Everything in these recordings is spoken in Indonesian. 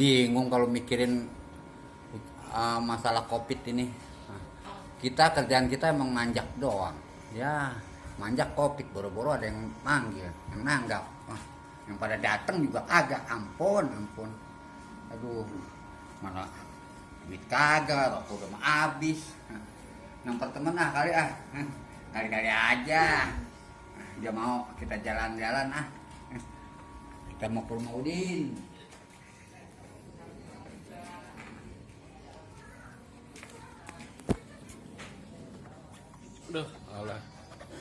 bingung kalau mikirin masalah COVID ini. Kita kerjaan kita emang manjak doang. Ya, manjak COVID, boro-boro ada yang manggil, yang nanggap. Yang pada datang juga kagak, ampun. Aduh, mana duit kagak, rokok udah mau habis. Nampar temen kali-kali aja. Dia mau kita jalan-jalan Kita mau ke rumah Udin. Duh, Allah.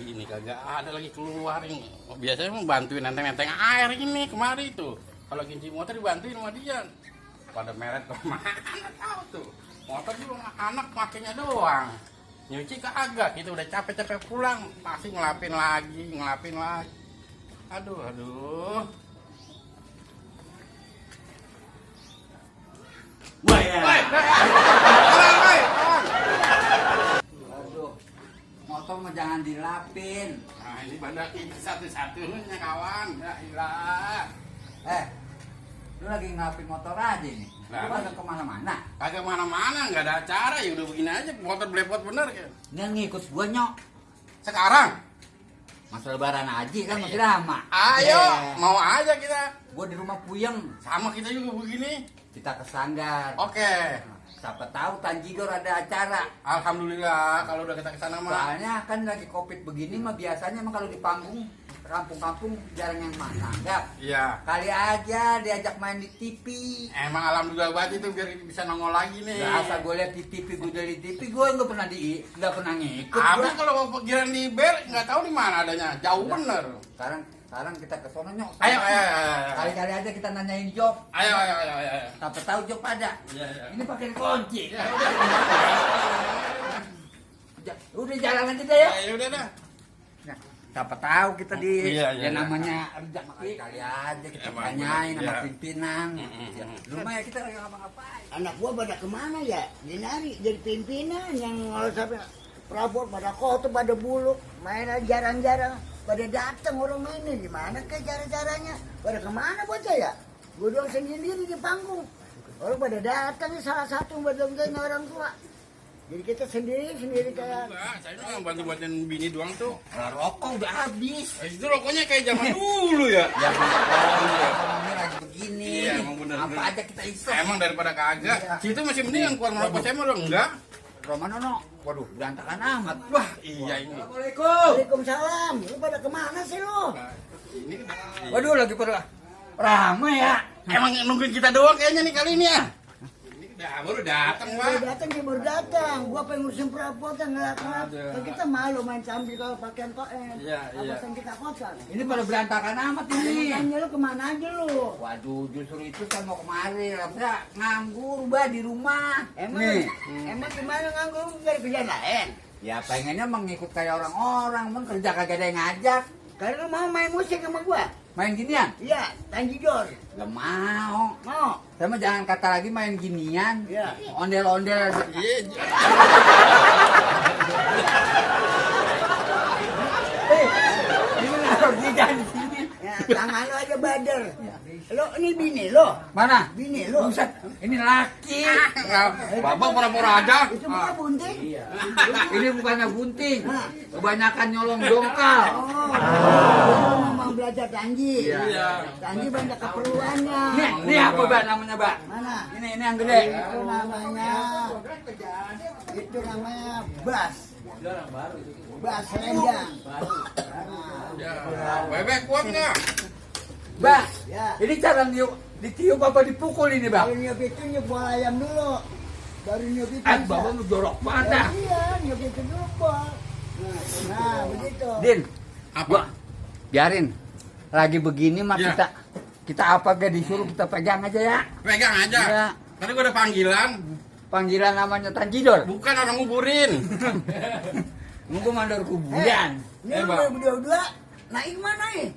Ini kagak ada lagi keluar ini. Biasanya mau bantuin nenteng-nenteng air ini kemari tuh. Kalau kunci motor dibantuin sama dia. Pada meret kemana tahu tuh. Motor juga anak pakainya doang. Nyuci kagak, kita udah capek-capek pulang, pasti ngelapin lagi. Aduh. Woi. Motor mah jangan dilapin. Nah, ini pada ini satu-satunya kawan. Ya ilah. Lu lagi ngelapin motor aja nih. Lu kagak kemana-mana. Kagak mana-mana, nggak ada acara, ya udah begini aja, motor blepot bener kan. Dia ngikut gua nyok. Sekarang, Masa lebaran aja kan masih lama. ayo, mau aja kita. Gua di rumah puyeng. Sama kita juga begini. Kita ke Sanggar. Oke. Siapa tahu Tanjigor ada acara. Alhamdulillah, kalau udah kita kesana mah. Soalnya kan lagi COVID begini mah biasanya mah kalau di panggung kampung-kampung jarang yang nanggap. Iya. Kali aja diajak main di TV. Emang alhamdulillah banget itu biar bisa nongol lagi nih. Biasa gue lihat di TV, gue dari TV, gue nggak pernah ngikut. Abis Gua. kalau pikiran di ber nggak tahu di mana adanya, jauh bener. Sekarang kita ke sono nyok. Ayo. Kali-kali aja kita nanyain job. Ayo. Siapa tahu job ada. Iya. Ini pakai kunci. Ya, Udah jalan aja deh ya. ya udah dah. Nah, siapa tahu kita di Iya. namanya rezeki kali aja kita Emang tanyain bener, sama iya. pimpinan. Rumah ya kita lagi ngapa-ngapain. Anak gua pada kemana ya? Dinari jadi pimpinan yang kalau sampai Prabot pada kotor pada bulu, mainan jarang-jarang pada datang orang mainnya gimana ke cara-caranya? Pada kemana bocah ya? Gua doang sendiri di panggung. Orang pada datang salah satu buat orang tua. Jadi kita sendiri kayak Enggak, saya cuma bantu-bantuin bini doang tuh. Rokok udah habis. Itu rokoknya kayak zaman dulu ya. Ya ekonomi lagi begini. Iya, emang bener. Apa aja kita iseng. Emang daripada kagak. Iya. Situ masih mending yang keluar merokok saya mah lo enggak. Romanono, waduh berantakan amat. Wah, iya ini. Assalamualaikum. Waalaikumsalam. Lu pada kemana sih lu? Ini Waduh lagi pada rame ya. emang nungguin kita doang kayaknya nih kali ini ya. Ini baru datang, Pak. Dia baru datang. Gua pengen ngurusin perabotan nggak kenapa. Kita malu main sambil kalau pakaian koen. Iya. Apa kita kotor? Ini pada berantakan amat ini. Tanya lu kemana aja lu? Waduh, justru itu saya mau kemari. Lah, nganggur bah di rumah. Emang gimana nganggur lu dari kerjaan lain? Ya pengennya mengikut kayak orang-orang, kerja kagak ada yang ngajak. Karena lu mau main musik sama gua? Main ginian? Iya, Tanjidor. Gak mau. Mau? Saya mah jangan kata lagi main ginian. Iya. Ondel-ondel. Iya. Ini naruh jangan di sini. Ya, tangan lu aja badar. Lo ini bini lo. Mana? Bini lo. Buset, ini laki. Bapak pura-pura aja. Itu bukan bunting? Ini bukannya gunting. Kebanyakan nyolong dongkal. Oh, mau belajar Tanji. Iya. Tanji banyak keperluannya. Ini apa, Mbak, namanya, Mbak? Mana? Ini yang gede. Itu namanya bass. Bass rendang. Bebek kuat nggak? Mbak, Ya. ini cara ditiup apa dipukul ini, Bang? Baru nyup itu nyup bola ayam dulu. Baru nyup itu. Bapak lu jorok banget dah. Iya, nyup itu dulu, Bol. Nah, begitu. Din, Apa? gua biarin. Lagi begini mah Ya. kita apa gak disuruh kita pegang aja ya. Pegang aja. Iya. Tadi gua ada panggilan. Panggilan namanya Tanjidor. Bukan orang nguburin. Nunggu mandor kuburan. Ini Bang. lu berdua naik mana nih?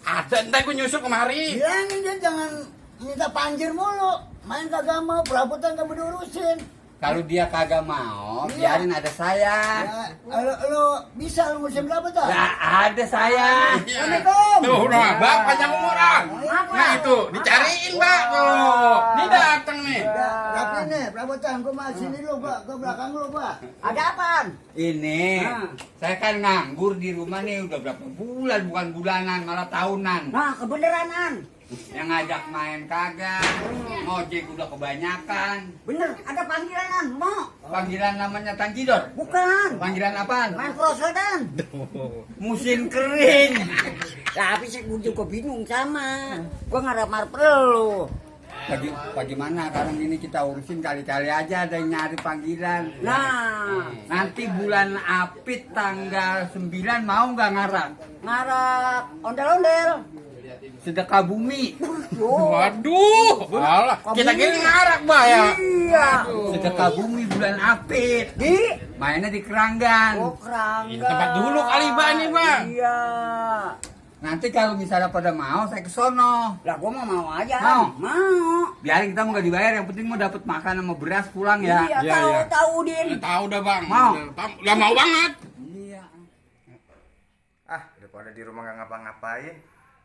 Ada, entar gua nyusul kemari. Bilangin dia jangan minta panjir mulu. Main kagak mau, perabotan gak berurusin. Kalau dia kagak mau, biarin ada saya. Ya, lo bisa lu musim berapa tuh? Ya ada saya. Assalamualaikum. Tuh, nah, Bang panjang umuran. Nah itu, dicariin Bang tuh. Ini datang nih. Rapi nih, perabotan gua mah sini lu, gua belakang lu, gua. Ada apaan? Ini, saya kan nganggur di rumah nih udah berapa bulan, bukan bulanan, malah tahunan. Nah, kebeneranan. Yang ngajak main kagak, ngojek udah kebanyakan. Bener, ada panggilan mau. Panggilan namanya Tanjidor. Bukan. Panggilan apaan? Main prosodan. Musim kering. Tapi sih gua juga bingung sama. Gua ngarep perlu. Bagaimana sekarang ini kita urusin kali-kali aja ada yang nyari panggilan. Nah, Nanti bulan Apit tanggal 9 mau nggak ngarang? ngarep ondel-ondel. Sedekah bumi. Waduh, alah, kita kira ngarak Bang ya. Iya. Sedekah bumi bulan Apit. Di Mainnya di Keranggan. kerangga. Ini tempat dulu kali Bang nih Bang. Iya. Nanti kalau misalnya pada mau, saya ke sono. Lah gua mau aja. Mau? Mau. Biarin kita mau nggak dibayar, yang penting mau dapat makan sama beras pulang ya. Iya, Iya, tahu iya. tahu Din. Tahu dah Bang. Mau? Ya mau banget. Iya. Daripada di rumah nggak ngapa-ngapain,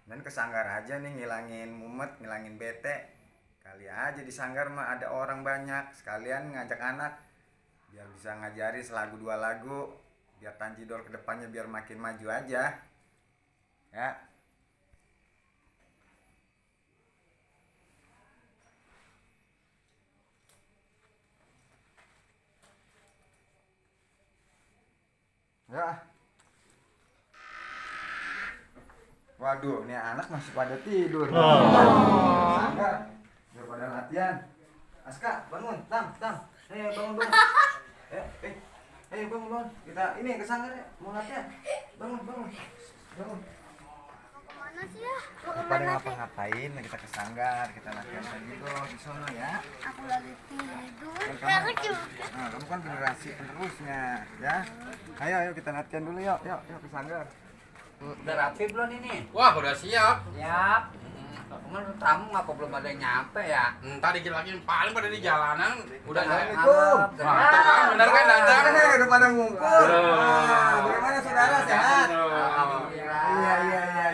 dan ke sanggar aja nih ngilangin mumet, ngilangin bete. Kali aja di sanggar mah ada orang banyak, sekalian ngajak anak biar bisa ngajari selagu 2 lagu, biar Tanjidor kedepannya biar makin maju aja. Ya. Ya. Waduh, ini anak masih pada tidur. Sanggar, biar pada latihan. Aska, bangun, Tam. Bangun. Bangun. Kita ini ke sanggar ya, mau latihan. Bangun. Mana sih ya? Mau Pada kemana sih? ngapa-ngapain, kita ke sanggar, kita latihan tadi tuh di sono ya. Aku lagi tidur. Kan Ya, aku juga. Nah, kamu kan generasi penerusnya, ya. Ayo kita latihan dulu yuk ke sanggar. Udah rapi belum ini? Wah, udah siap. Siap. Kemarin tamu ngapa belum ada yang nyampe ya? Tadi lagi paling pada di jalanan. Udah Assalamualaikum. Mantap kan, bener kan datang? Udah pada ngumpul. Halo. Bagaimana saudara, sehat? Alhamdulillah.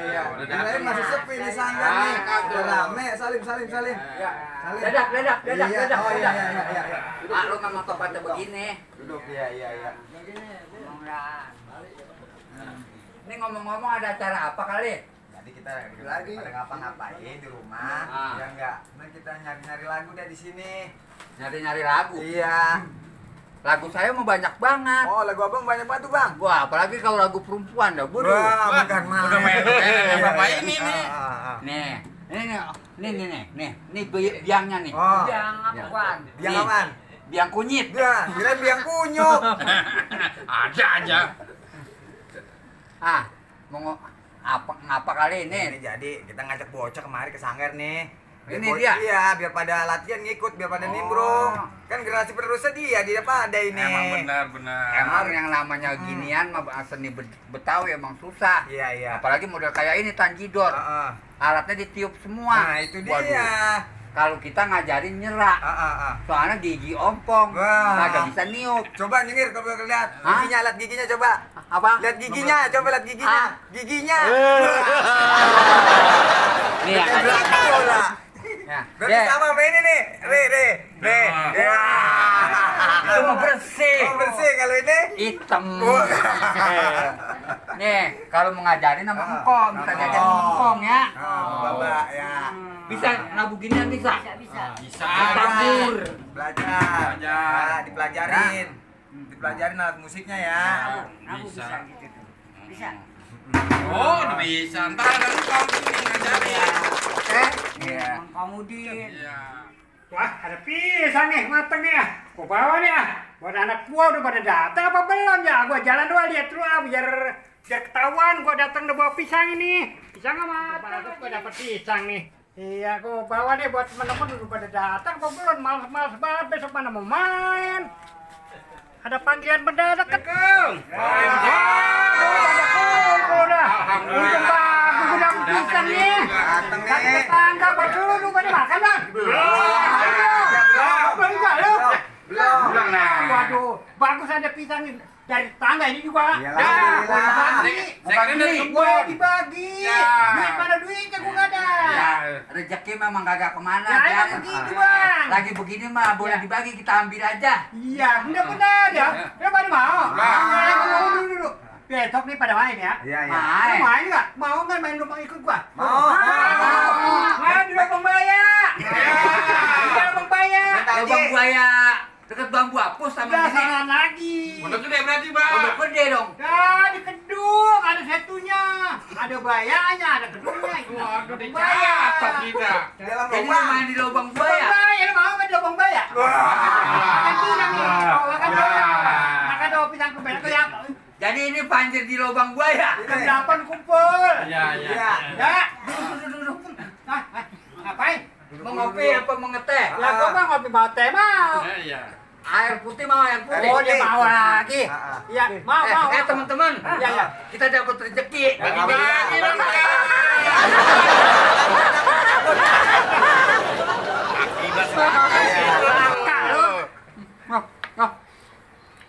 Iya. Udah Yang lain datang. masih sepi di sanggar nih. Aduh. Udah rame, salim. Ya. Salim. Dadak. Iya. Oh iya. Ah, lu nggak mau topatnya begini. Duduk, iya. Ini ngomong-ngomong ada acara apa kali? Jadi kita lagi pada ngapa-ngapain di rumah, Ah. ya enggak? Nah kita nyari-nyari lagu deh di sini. Nyari-nyari lagu. Iya. Lagu saya mau banyak banget. Oh lagu abang banyak banget tuh bang. Wah, apalagi kalau lagu perempuan dah, bodoh. Wah, bukan main. Udah main yang bapak ini nih. Nih, ini biangnya nih. Oh. Biang apa, Ya. Wan? Biang Nih, apaan? Biang kunyit. Dah, kirain biang kunyuk. Ada aja. Ah, mau ngapa kali Ini ini? jadi kita ngajak bocah kemari ke sanggar nih. Ini Biar dia? Iya, biar pada latihan ngikut, biar pada Oh. nimbrung. Kan generasi penerusnya dia pada ini. Emang benar. Emang yang namanya ginian mah seni Betawi emang susah. Iya. Apalagi model kayak ini Tanjidor. Heeh. Alatnya ditiup semua. Nah, itu Waduh. dia. Kalau kita ngajarin nyerak, Heeh. soalnya gigi ompong, Wah. kagak bisa niup. Coba nyengir kalau lihat Hah? giginya, lihat giginya coba. Apa? Lihat giginya, coba lihat giginya. Ah. Giginya. Nih ya, Kayak belakang bola. ya. Berarti sama sama ini nih. Re. Nah. Ya. Itu mah bersih. Oh, bersih kalau ini. Hitam. Wah. Nih, kalau mau ngajarin sama engkong, bisa Oh. ngajarin engkong ya. Bapak ya. Bisa nabu ginian bisa. Bisa. Tabur. Belajar. Belajar. Nah, dipelajarin. Dipelajarin alat musiknya ya. Aku Bisa. bisa gitu tuh. Bisa. Oh, udah bisa. Ntar ada engkau sini ngajarin. Oke? Iya. Emang kamu Din. Iya. Wah, ada pisang nih, mateng nih ya. Gua bawa nih ya. Buat anak gua udah pada datang apa belum ya? Gua jalan dulu lihat dulu biar ketahuan gua datang udah bawa pisang ini. Pisang apa? Bagus gua dapat pisang nih. Iya, gua bawa nih buat teman-teman udah pada datang apa belum? Males banget besok mana mau main. Ada panggilan mendadak kan? Udah. Untung bagus udah pisang nih. Dateng Kan nih. tetangga buat dulu pada makan bang. Belum. Belum. Belum. Bagus ada pisang nih. Dari tangga ini juga. Iyalah, Dah, alhamdulillah. dibagi. Saya kira dari Gue kebun. dibagi. Ya. Duit mana duitnya gue gak ada. Ya, rezeki memang kagak kemana. Ya, Jan. emang begitu, Bang. Lagi begini mah boleh Ya. dibagi, kita ambil aja. Iya, benar-benar ya. Ya pada mau. Mau. Mau dulu. Besok nih pada main ya. Iya, iya. Main. Lu main nggak? Mau nggak main lubang ikut gua? Mau. Main di lubang baya. Di lubang baya. Lubang buaya dekat bambu apus sama Udah ini. sana lagi. Udah gede berarti, Bang. Udah gede dong. Nah, di kedung ada setunya, ada bayanya, ada kedungnya. Waduh, Lubang dicatat kita. Dalam Jadi lubang. main di lubang Lubang buaya. baya, lu mau nggak di lubang baya? Makan pinang nih. Oh, makan pinang. Makan dong pisang kumpel tuh ya. Jadi ini panjer di lubang buaya. Jam 8 kumpul. Iya. Ya, duduk. Nah, ngapain? Mau ngopi apa mau ngeteh? Ya, gua mah ngopi bawa teh mau. Iya. Air putih mau air putih. Oh, dia mau lagi. Ah, ah. Iya, mau. Teman-teman. Iya, iya. Kita dapat rezeki. Bagi-bagi dong, Bang. Akibat Kakak lu.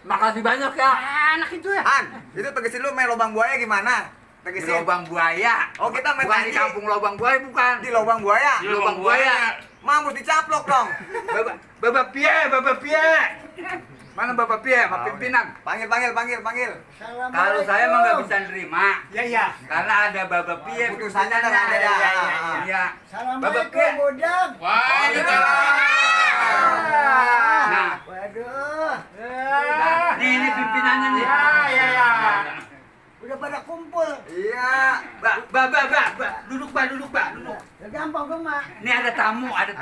Makasih banyak ya. Enak itu ya. Han, itu tegesin lu main lubang buaya gimana? Di Tegesin. lubang buaya. Oh, kita main bukan di lagi. kampung lubang buaya, bukan. Di lubang buaya. Di lubang buaya. Mampus dicaplok dong. Bapak Pie. Mana Bapak Pie? Sama pimpinan. Panggil. Kalau saya mah nggak bisa nerima. Iya. Karena ada Bapak Pie. Putusannya udah nggak ada. Iya. Bapak Assalamualaikum, Pie. Budang. Waalaikumsalam. Nah, Waduh, ini pimpinannya nih. Ya. udah pada kumpul. Iya. Mbak, duduk. Ya gampang dong, Mak. Ini ada tamu. Mau ada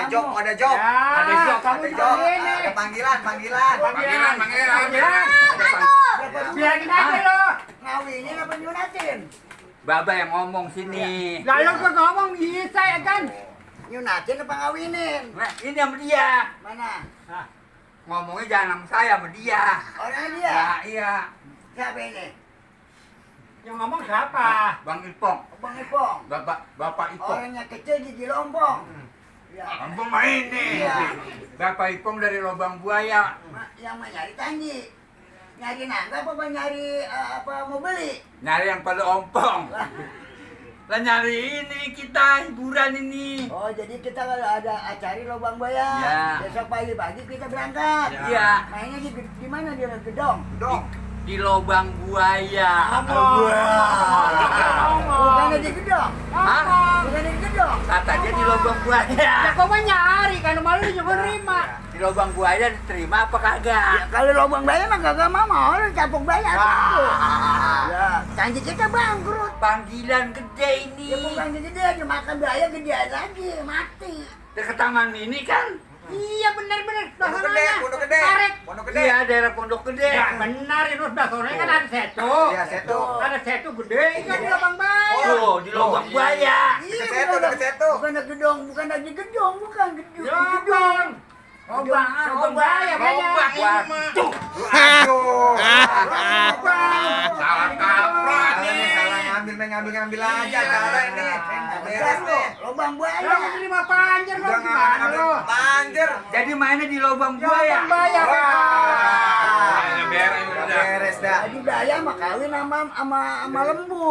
job. Ya, Ada job, kamu Ada job. ini. Ada panggilan. Panggilan. Bilangin aja lo. Ngawinin apa nyunatin? Baba yang ngomong sini. Lalu gua ngomong bisa ya kan? Nyunatin apa ngawinin? Nah, ini sama dia. Mana? Ngomongnya jangan sama saya, sama dia. Orangnya dia? Ya, iya. Siapa ini? Yang ngomong siapa? Bang Ipong. Bang Ipong. Bapak Ipong. Orangnya kecil di Lombong. Ya. Kampung main nih. Iya. Bapak Ipong dari lubang buaya. Yang mau nyari tanji. Nyari nangka apa nyari apa mau beli? Nyari yang pada ompong. Lah nyari ini kita hiburan ini. Oh, jadi kita kalau ada acara lubang buaya. Ya. Besok pagi-pagi kita berangkat. Iya. Mainnya di mana dia gedong? Di lubang buaya. Bukannya di gedong. Hah? Bukannya di gedong. Kata dia di lubang buaya. Ya kau mah nyari kan malu juga nerima. Di lubang buaya diterima apa kagak? Ya, kalau lubang buaya mah kagak mau, lu capuk buaya satu. Ya, janji kita bangkrut. Panggilan gede ini. Ya bukan gede aja makan buaya gedean lagi, mati. Dekat taman mini kan? Iya benar-benar. Pondok gede. Iya, daerah Pondok Gede. Ya benar itu sudah sore kan ada setu. Iya, setu. Ada setu gede kan di lubang baya. Oh, di lubang buaya. Iya, Dekat setu. bukan di gedong, bukan di gedong, bukan gedong. Ya bang. Lubang baya banyak. Waduh. Aduh. Salah kaprah Ini nih. salah ngambil aja cara ini. Beres nih. Lubang buaya. Ya mau terima panjer lo Udah gimana ngambil lo? panjer. Jadi mainnya di lubang Ya buaya. lubang baya. Udah beres Udah udah. beres dah. Jadi buaya mah kawin sama lembu.